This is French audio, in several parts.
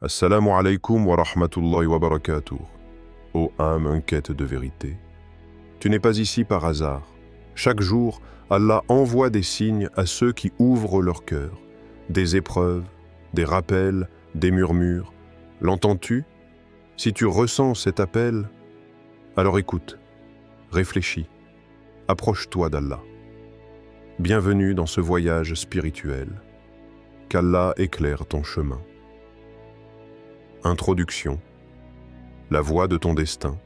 Assalamu alaikum wa rahmatullahi wa barakatuh. Ô âme en quête de vérité, tu n'es pas ici par hasard. Chaque jour, Allah envoie des signes à ceux qui ouvrent leur cœur, des épreuves, des rappels, des murmures. L'entends-tu? Si tu ressens cet appel, alors écoute, réfléchis, approche-toi d'Allah. Bienvenue dans ce voyage spirituel. Qu'Allah éclaire ton chemin. Introduction. La voix de ton destin.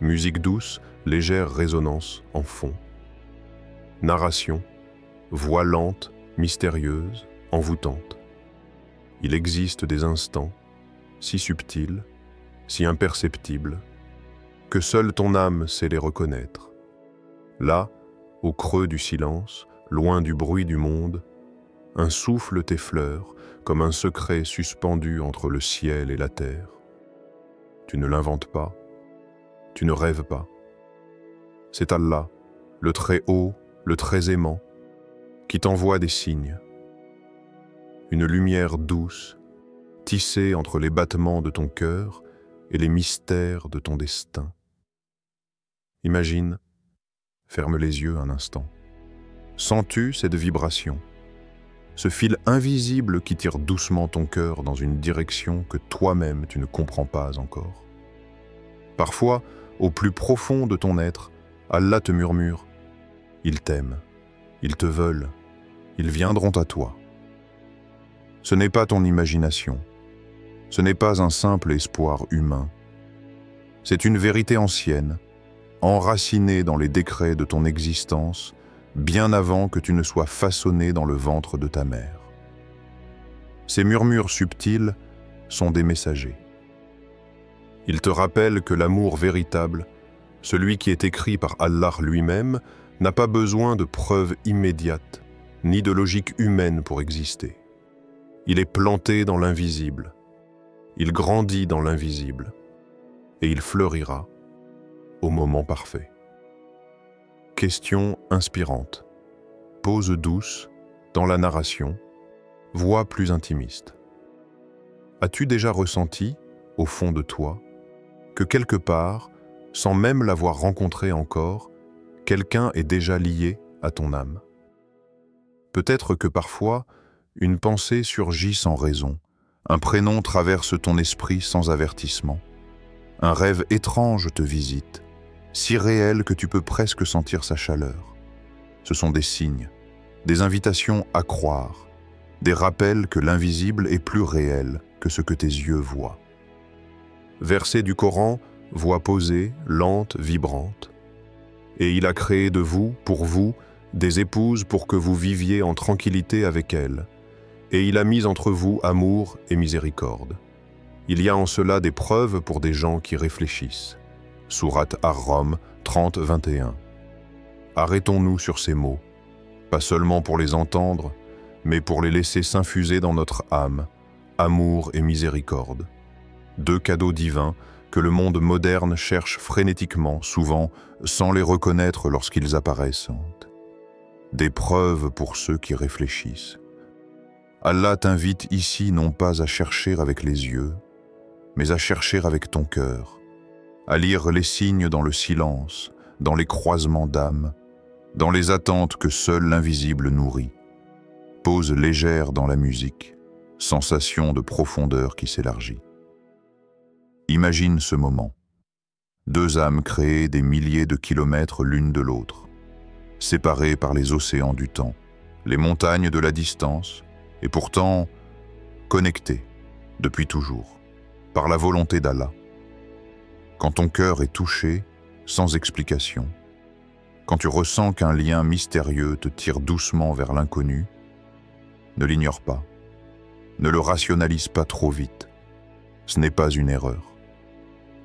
Musique douce, légère résonance en fond. Narration. Voix lente, mystérieuse, envoûtante. Il existe des instants, si subtils, si imperceptibles, que seule ton âme sait les reconnaître. Là, au creux du silence, loin du bruit du monde, un souffle t'effleure comme un secret suspendu entre le ciel et la terre. Tu ne l'inventes pas, tu ne rêves pas. C'est Allah, le très haut, le très aimant, qui t'envoie des signes. Une lumière douce, tissée entre les battements de ton cœur et les mystères de ton destin. Imagine, ferme les yeux un instant. Sens-tu cette vibration? Ce fil invisible qui tire doucement ton cœur dans une direction que toi-même tu ne comprends pas encore. Parfois, au plus profond de ton être, Allah te murmure « Ils t'aiment, ils te veulent, ils viendront à toi ». Ce n'est pas ton imagination, ce n'est pas un simple espoir humain. C'est une vérité ancienne, enracinée dans les décrets de ton existence, bien avant que tu ne sois façonné dans le ventre de ta mère. Ces murmures subtils sont des messagers. Ils te rappellent que l'amour véritable, celui qui est écrit par Allah lui-même, n'a pas besoin de preuves immédiates, ni de logique humaine pour exister. Il est planté dans l'invisible, il grandit dans l'invisible, et il fleurira au moment parfait. Question inspirante. Pause douce dans la narration. Voix plus intimiste. As-tu déjà ressenti, au fond de toi, que quelque part, sans même l'avoir rencontré encore, quelqu'un est déjà lié à ton âme? Peut-être que parfois, une pensée surgit sans raison, un prénom traverse ton esprit sans avertissement, un rêve étrange te visite, si réel que tu peux presque sentir sa chaleur. Ce sont des signes, des invitations à croire, des rappels que l'invisible est plus réel que ce que tes yeux voient. Verset du Coran, voix posée, lente, vibrante. Et il a créé de vous, pour vous, des épouses pour que vous viviez en tranquillité avec elles. Et il a mis entre vous amour et miséricorde. Il y a en cela des preuves pour des gens qui réfléchissent. Sourate Ar-Rum 30-21. Arrêtons-nous sur ces mots, pas seulement pour les entendre, mais pour les laisser s'infuser dans notre âme, amour et miséricorde. Deux cadeaux divins que le monde moderne cherche frénétiquement, souvent sans les reconnaître lorsqu'ils apparaissent. Des preuves pour ceux qui réfléchissent. Allah t'invite ici non pas à chercher avec les yeux, mais à chercher avec ton cœur, à lire les signes dans le silence, dans les croisements d'âme, dans les attentes que seul l'invisible nourrit. Pause légère dans la musique, sensation de profondeur qui s'élargit. Imagine ce moment. Deux âmes créées des milliers de kilomètres l'une de l'autre, séparées par les océans du temps, les montagnes de la distance, et pourtant connectées depuis toujours, par la volonté d'Allah. Quand ton cœur est touché, sans explication, quand tu ressens qu'un lien mystérieux te tire doucement vers l'inconnu, ne l'ignore pas, ne le rationalise pas trop vite. Ce n'est pas une erreur.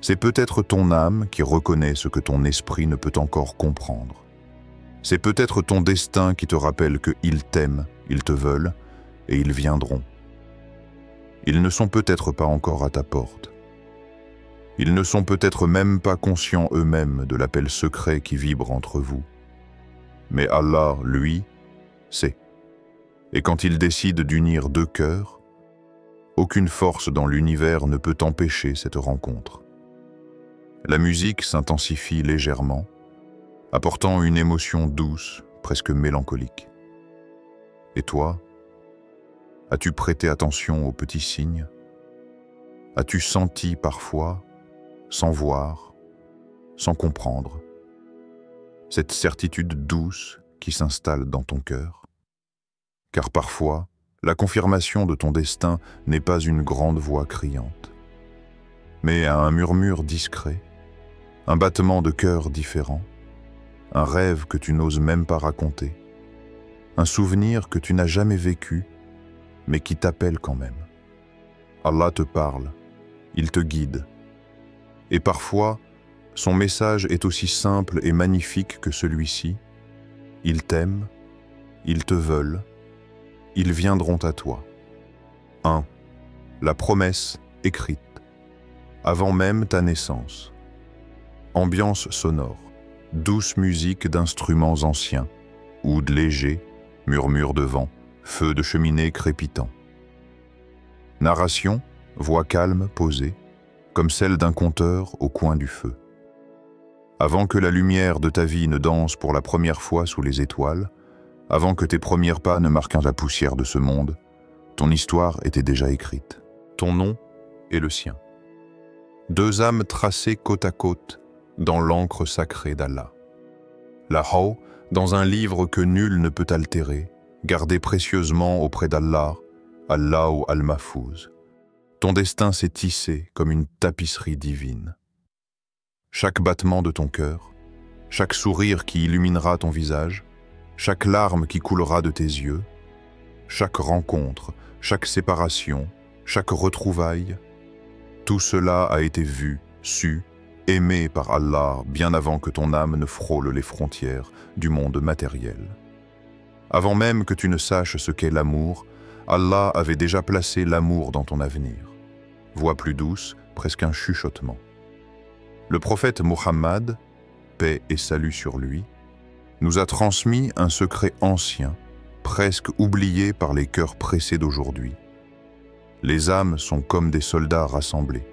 C'est peut-être ton âme qui reconnaît ce que ton esprit ne peut encore comprendre. C'est peut-être ton destin qui te rappelle qu'ils t'aiment, ils te veulent, et ils viendront. Ils ne sont peut-être pas encore à ta porte. Ils ne sont peut-être même pas conscients eux-mêmes de l'appel secret qui vibre entre vous. Mais Allah, lui, sait. Et quand il décide d'unir deux cœurs, Aucune force dans l'univers ne peut empêcher cette rencontre. La musique s'intensifie légèrement, apportant une émotion douce, presque mélancolique. Et toi, as-tu prêté attention aux petits signes? As-tu senti parfois, sans voir, sans comprendre, cette certitude douce qui s'installe dans ton cœur? Car parfois, la confirmation de ton destin n'est pas une grande voix criante, mais un murmure discret, un battement de cœur différent, un rêve que tu n'oses même pas raconter, un souvenir que tu n'as jamais vécu, mais qui t'appelle quand même. Allah te parle, il te guide. Et parfois, son message est aussi simple et magnifique que celui-ci. Ils t'aiment, ils te veulent, ils viendront à toi. 1. La promesse écrite, avant même ta naissance. Ambiance sonore, douce musique d'instruments anciens, oud léger, murmure de vent, feu de cheminée crépitant. Narration, voix calme, posée, comme celle d'un conteur au coin du feu. Avant que la lumière de ta vie ne danse pour la première fois sous les étoiles, avant que tes premiers pas ne marquent la poussière de ce monde, ton histoire était déjà écrite. Ton nom est le sien. Deux âmes tracées côte à côte dans l'encre sacrée d'Allah. Là-haut, dans un livre que nul ne peut altérer, gardé précieusement auprès d'Allah, Allah ou Al-Mahfouz. Ton destin s'est tissé comme une tapisserie divine. Chaque battement de ton cœur, chaque sourire qui illuminera ton visage, chaque larme qui coulera de tes yeux, chaque rencontre, chaque séparation, chaque retrouvaille, tout cela a été vu, su, aimé par Allah bien avant que ton âme ne frôle les frontières du monde matériel. Avant même que tu ne saches ce qu'est l'amour, Allah avait déjà placé l'amour dans ton avenir. Voix plus douce, presque un chuchotement. Le prophète Muhammad, paix et salut sur lui, nous a transmis un secret ancien, presque oublié par les cœurs pressés d'aujourd'hui. Les âmes sont comme des soldats rassemblés.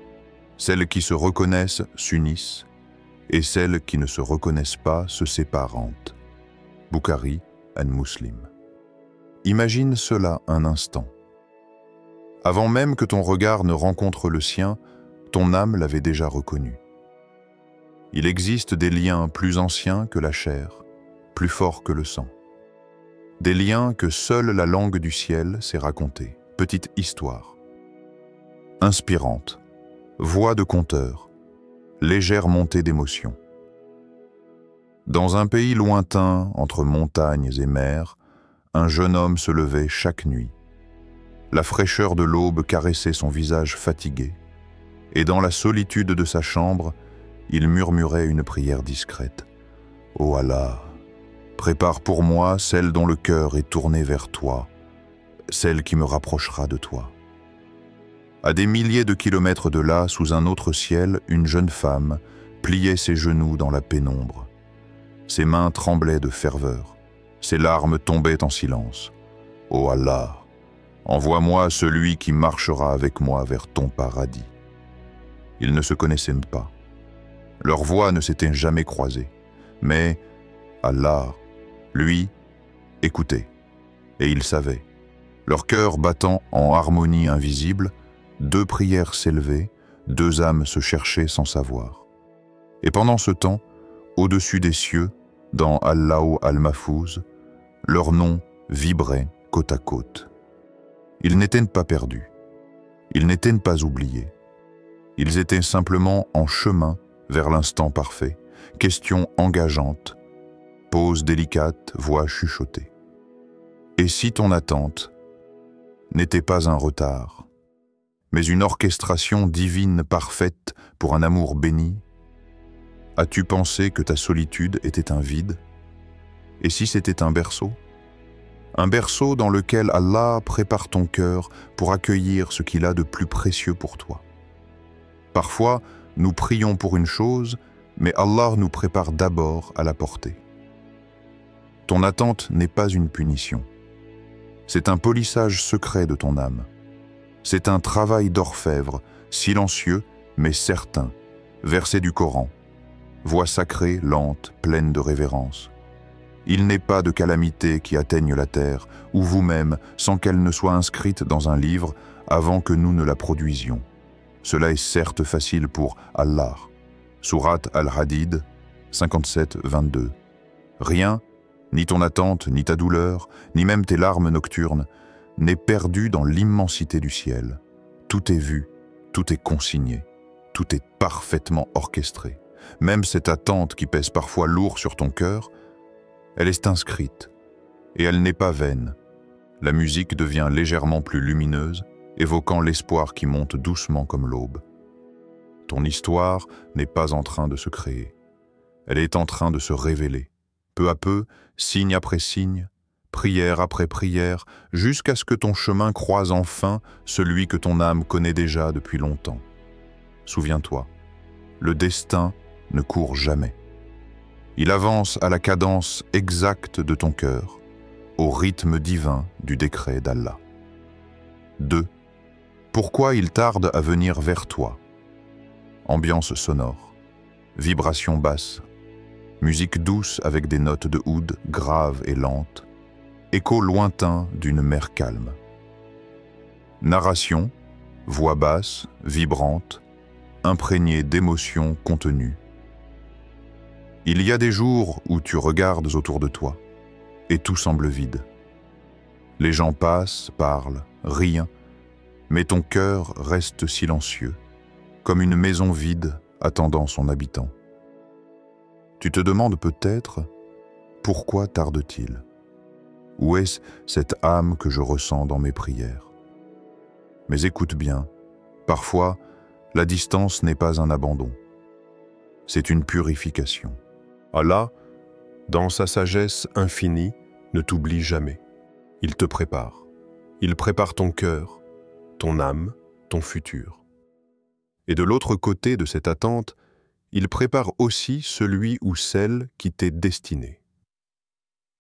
Celles qui se reconnaissent s'unissent, et celles qui ne se reconnaissent pas se séparent. Bukhari and Muslim. Imagine cela un instant. Avant même que ton regard ne rencontre le sien, ton âme l'avait déjà reconnu. Il existe des liens plus anciens que la chair, plus forts que le sang. Des liens que seule la langue du ciel sait raconter. Petite histoire. Inspirante. Voix de conteur. Légère montée d'émotion. Dans un pays lointain, entre montagnes et mers, un jeune homme se levait chaque nuit. La fraîcheur de l'aube caressait son visage fatigué, et dans la solitude de sa chambre, il murmurait une prière discrète. « Ô Allah, prépare pour moi celle dont le cœur est tourné vers toi, celle qui me rapprochera de toi. » À des milliers de kilomètres de là, sous un autre ciel, une jeune femme pliait ses genoux dans la pénombre. Ses mains tremblaient de ferveur, ses larmes tombaient en silence. « Ô Allah, envoie-moi celui qui marchera avec moi vers ton paradis. » Ils ne se connaissaient pas. Leurs voix ne s'étaient jamais croisées. Mais Allah, lui, écoutait. Et il savait. Leurs cœurs battant en harmonie invisible, deux prières s'élevaient, deux âmes se cherchaient sans savoir. Et pendant ce temps, au-dessus des cieux, dans Allah ou Al-Mahfouz, leurs noms vibraient côte à côte. Ils n'étaient pas perdus. Ils n'étaient pas oubliés. Ils étaient simplement en chemin vers l'instant parfait, question engageante, pause délicate, voix chuchotée. Et si ton attente n'était pas un retard, mais une orchestration divine parfaite pour un amour béni, as-tu pensé que ta solitude était un vide? Et si c'était un berceau? Un berceau dans lequel Allah prépare ton cœur pour accueillir ce qu'il a de plus précieux pour toi. Parfois, nous prions pour une chose, mais Allah nous prépare d'abord à la porter. Ton attente n'est pas une punition. C'est un polissage secret de ton âme. C'est un travail d'orfèvre, silencieux mais certain, verset du Coran. Voix sacrée, lente, pleine de révérence. Il n'est pas de calamité qui atteigne la terre, ou vous-même, sans qu'elle ne soit inscrite dans un livre, avant que nous ne la produisions. Cela est certes facile pour Allah. Sourate Al-Hadid, 57-22. Rien, ni ton attente, ni ta douleur, ni même tes larmes nocturnes, n'est perdu dans l'immensité du ciel. Tout est vu, tout est consigné, tout est parfaitement orchestré. Même cette attente qui pèse parfois lourd sur ton cœur, elle est inscrite, et elle n'est pas vaine. La musique devient légèrement plus lumineuse, évoquant l'espoir qui monte doucement comme l'aube. Ton histoire n'est pas en train de se créer. Elle est en train de se révéler. Peu à peu, signe après signe, prière après prière, jusqu'à ce que ton chemin croise enfin celui que ton âme connaît déjà depuis longtemps. Souviens-toi, le destin ne court jamais. Il avance à la cadence exacte de ton cœur, au rythme divin du décret d'Allah. 2. Pourquoi il tarde à venir vers toi? Ambiance sonore, vibration basse, musique douce avec des notes de oud graves et lentes, écho lointain d'une mer calme. Narration, voix basse, vibrante, imprégnée d'émotions contenues. Il y a des jours où tu regardes autour de toi, et tout semble vide. Les gens passent, parlent, rient, mais ton cœur reste silencieux, comme une maison vide attendant son habitant. Tu te demandes peut-être, pourquoi tarde-t-il? Où est-ce cette âme que je ressens dans mes prières? Mais écoute bien, parfois, la distance n'est pas un abandon. C'est une purification. Allah, dans sa sagesse infinie, ne t'oublie jamais. Il te prépare. Il prépare ton cœur, ton âme, ton futur. Et de l'autre côté de cette attente, il prépare aussi celui ou celle qui t'est destiné.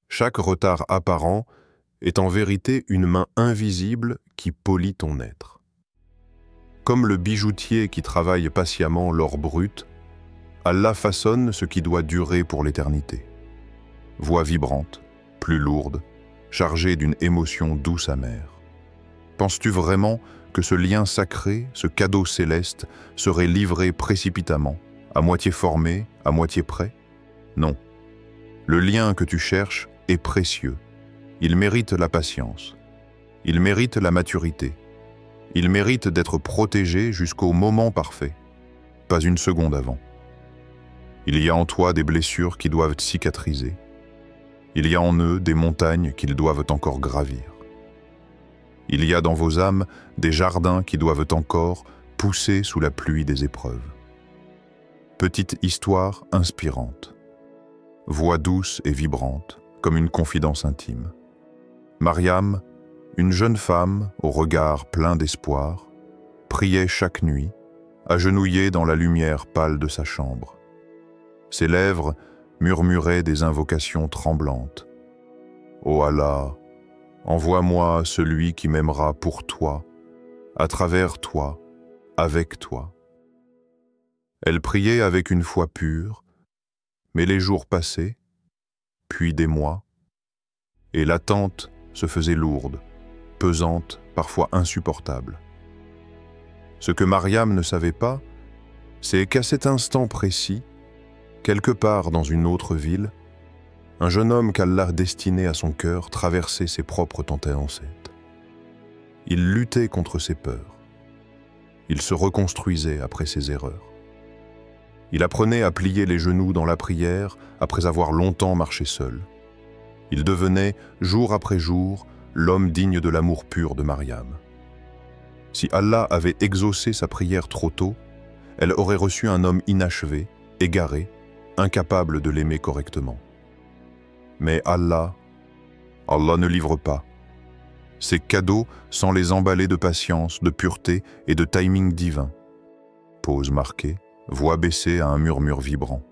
Chaque retard apparent est en vérité une main invisible qui polit ton être. Comme le bijoutier qui travaille patiemment l'or brut, Allah façonne ce qui doit durer pour l'éternité. Voix vibrante, plus lourde, chargée d'une émotion douce amère. Penses-tu vraiment que ce lien sacré, ce cadeau céleste, serait livré précipitamment, à moitié formé, à moitié prêt? Non. Le lien que tu cherches est précieux. Il mérite la patience. Il mérite la maturité. Il mérite d'être protégé jusqu'au moment parfait, pas une seconde avant. Il y a en toi des blessures qui doivent cicatriser. Il y a en eux des montagnes qu'ils doivent encore gravir. Il y a dans vos âmes des jardins qui doivent encore pousser sous la pluie des épreuves. Petite histoire inspirante. Voix douce et vibrante, comme une confidence intime. Mariam, une jeune femme au regard plein d'espoir, priait chaque nuit, agenouillée dans la lumière pâle de sa chambre. Ses lèvres murmuraient des invocations tremblantes. « Ô Allah, envoie-moi celui qui m'aimera pour toi, à travers toi, avec toi. » Elle priait avec une foi pure, mais les jours passaient, puis des mois, et l'attente se faisait lourde, pesante, parfois insupportable. Ce que Mariam ne savait pas, c'est qu'à cet instant précis, quelque part dans une autre ville, un jeune homme qu'Allah destinait à son cœur traversait ses propres tente-à-ancêtre. Il luttait contre ses peurs. Il se reconstruisait après ses erreurs. Il apprenait à plier les genoux dans la prière après avoir longtemps marché seul. Il devenait, jour après jour, l'homme digne de l'amour pur de Mariam. Si Allah avait exaucé sa prière trop tôt, elle aurait reçu un homme inachevé, égaré, incapable de l'aimer correctement. Mais Allah ne livre pas. Ses cadeaux sans les emballer de patience, de pureté et de timing divin. Pause marquée, voix baissée à un murmure vibrant.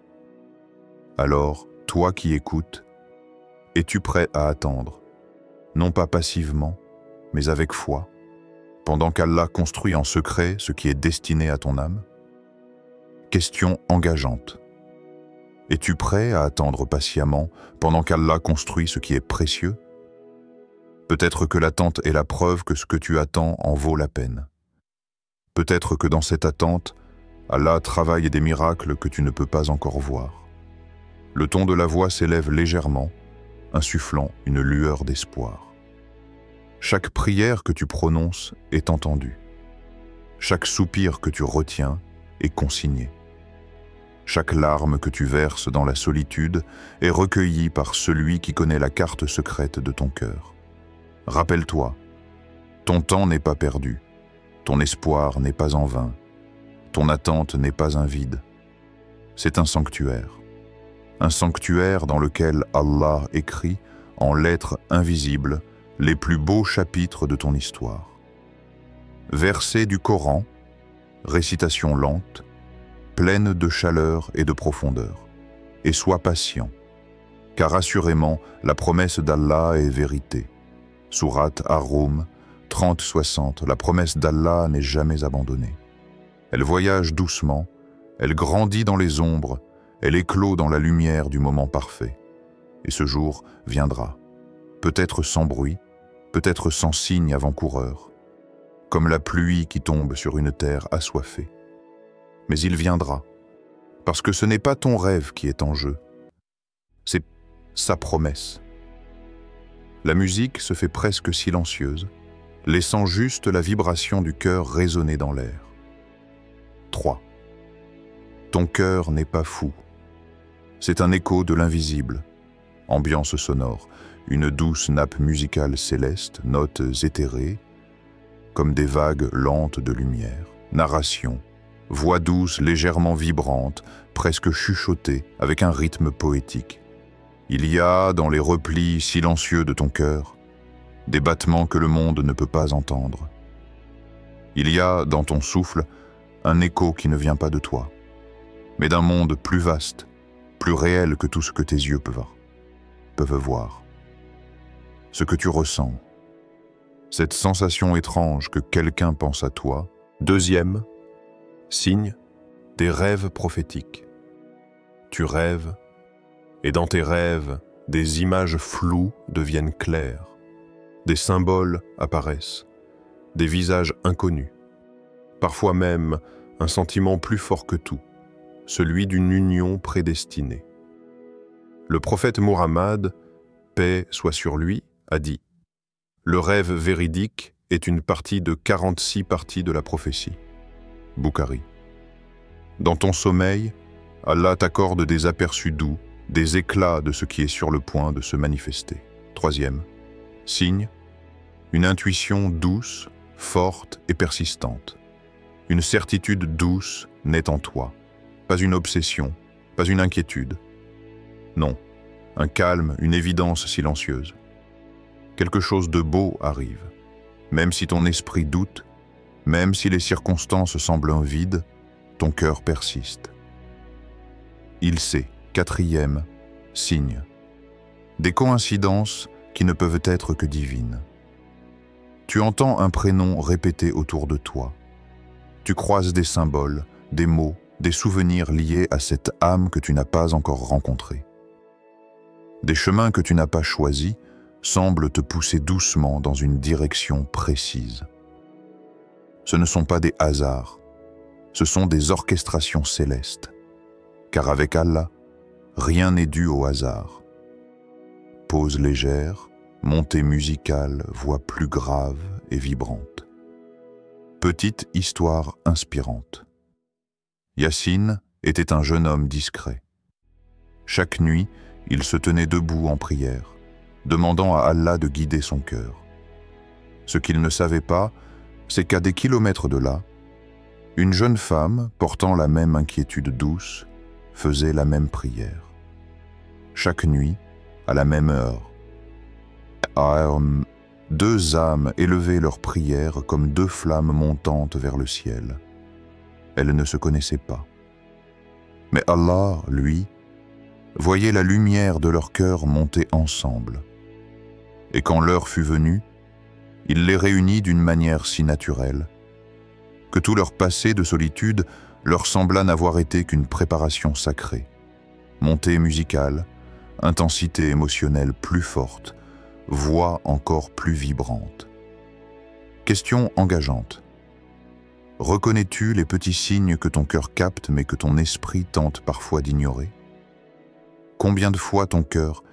Alors, toi qui écoutes, es-tu prêt à attendre, non pas passivement, mais avec foi, pendant qu'Allah construit en secret ce qui est destiné à ton âme? Question engageante. Es-tu prêt à attendre patiemment pendant qu'Allah construit ce qui est précieux? Peut-être que l'attente est la preuve que ce que tu attends en vaut la peine. Peut-être que dans cette attente, Allah travaille des miracles que tu ne peux pas encore voir. Le ton de la voix s'élève légèrement, insufflant une lueur d'espoir. Chaque prière que tu prononces est entendue. Chaque soupir que tu retiens est consigné. Chaque larme que tu verses dans la solitude est recueillie par celui qui connaît la carte secrète de ton cœur. Rappelle-toi, ton temps n'est pas perdu, ton espoir n'est pas en vain, ton attente n'est pas un vide. C'est un sanctuaire dans lequel Allah écrit en lettres invisibles les plus beaux chapitres de ton histoire. Versets du Coran, récitation lente, pleine de chaleur et de profondeur. Et sois patient, car assurément la promesse d'Allah est vérité. Sourate Ar-Rum 30-60, la promesse d'Allah n'est jamais abandonnée. Elle voyage doucement, elle grandit dans les ombres, elle éclot dans la lumière du moment parfait. Et ce jour viendra, peut-être sans bruit, peut-être sans signe avant-coureur, comme la pluie qui tombe sur une terre assoiffée. Mais il viendra, parce que ce n'est pas ton rêve qui est en jeu, c'est sa promesse. La musique se fait presque silencieuse, laissant juste la vibration du cœur résonner dans l'air. 3. Ton cœur n'est pas fou. C'est un écho de l'invisible. Ambiance sonore, une douce nappe musicale céleste, notes éthérées, comme des vagues lentes de lumière. Narration, voix douce légèrement vibrante, presque chuchotée, avec un rythme poétique. Il y a, dans les replis silencieux de ton cœur, des battements que le monde ne peut pas entendre. Il y a, dans ton souffle, un écho qui ne vient pas de toi, mais d'un monde plus vaste, plus réel que tout ce que tes yeux peuvent voir. Ce que tu ressens, cette sensation étrange que quelqu'un pense à toi. Deuxième signe, des rêves prophétiques. Tu rêves, et dans tes rêves, des images floues deviennent claires. Des symboles apparaissent, des visages inconnus. Parfois même, un sentiment plus fort que tout, celui d'une union prédestinée. Le prophète Muhammad, paix soit sur lui, a dit « Le rêve véridique est une partie de 46 parties de la prophétie. » Bukhari. Dans ton sommeil, Allah t'accorde des aperçus doux, des éclats de ce qui est sur le point de se manifester. Troisième signe, une intuition douce, forte et persistante. Une certitude douce naît en toi. Pas une obsession, pas une inquiétude. Non, un calme, une évidence silencieuse. Quelque chose de beau arrive. Même si ton esprit doute, même si les circonstances semblent vides, ton cœur persiste. Il sait, quatrième signe, des coïncidences qui ne peuvent être que divines. Tu entends un prénom répété autour de toi. Tu croises des symboles, des mots, des souvenirs liés à cette âme que tu n'as pas encore rencontrée. Des chemins que tu n'as pas choisis semblent te pousser doucement dans une direction précise. Ce ne sont pas des hasards, ce sont des orchestrations célestes. Car avec Allah, rien n'est dû au hasard. Pause légère, montée musicale, voix plus grave et vibrante. Petite histoire inspirante. Yassine était un jeune homme discret. Chaque nuit, il se tenait debout en prière, demandant à Allah de guider son cœur. Ce qu'il ne savait pas, c'est qu'à des kilomètres de là, une jeune femme, portant la même inquiétude douce, faisait la même prière. Chaque nuit, à la même heure. Deux âmes élevaient leur prière comme deux flammes montantes vers le ciel. Elles ne se connaissaient pas. Mais Allah, lui, voyait la lumière de leur cœur monter ensemble. Et quand l'heure fut venue, Il les réunit d'une manière si naturelle que tout leur passé de solitude leur sembla n'avoir été qu'une préparation sacrée. Montée musicale, intensité émotionnelle plus forte, voix encore plus vibrante. Question engageante. Reconnais-tu les petits signes que ton cœur capte mais que ton esprit tente parfois d'ignorer? Combien de fois ton cœur,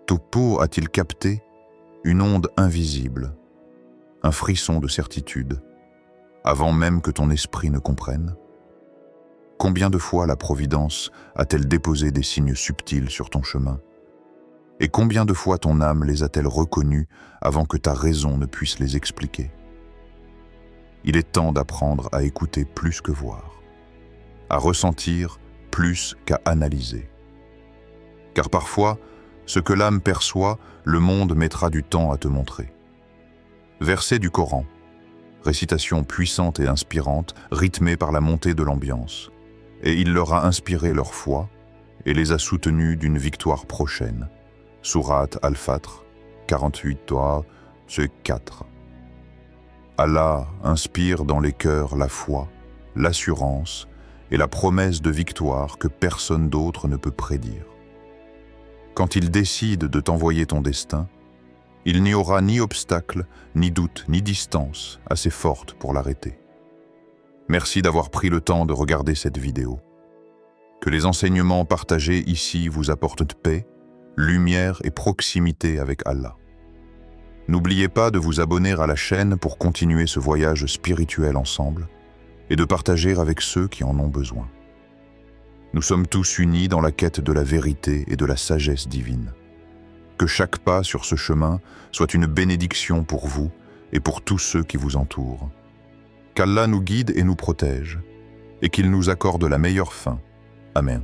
ton peau a-t-il capté une onde invisible, un frisson de certitude, avant même que ton esprit ne comprenne? Combien de fois la Providence a-t-elle déposé des signes subtils sur ton chemin? Et combien de fois ton âme les a-t-elle reconnus avant que ta raison ne puisse les expliquer? Il est temps d'apprendre à écouter plus que voir, à ressentir plus qu'à analyser. Car parfois, ce que l'âme perçoit, le monde mettra du temps à te montrer. Verset du Coran, récitation puissante et inspirante, rythmée par la montée de l'ambiance, et il leur a inspiré leur foi et les a soutenus d'une victoire prochaine. Sourate Al-Fatr, 48 Toa, verset 4. Allah inspire dans les cœurs la foi, l'assurance et la promesse de victoire que personne d'autre ne peut prédire. Quand il décide de t'envoyer ton destin, il n'y aura ni obstacle, ni doute, ni distance assez forte pour l'arrêter. Merci d'avoir pris le temps de regarder cette vidéo. Que les enseignements partagés ici vous apportent paix, lumière et proximité avec Allah. N'oubliez pas de vous abonner à la chaîne pour continuer ce voyage spirituel ensemble et de partager avec ceux qui en ont besoin. Nous sommes tous unis dans la quête de la vérité et de la sagesse divine. Que chaque pas sur ce chemin soit une bénédiction pour vous et pour tous ceux qui vous entourent. Qu'Allah nous guide et nous protège, et qu'il nous accorde la meilleure fin. Amen.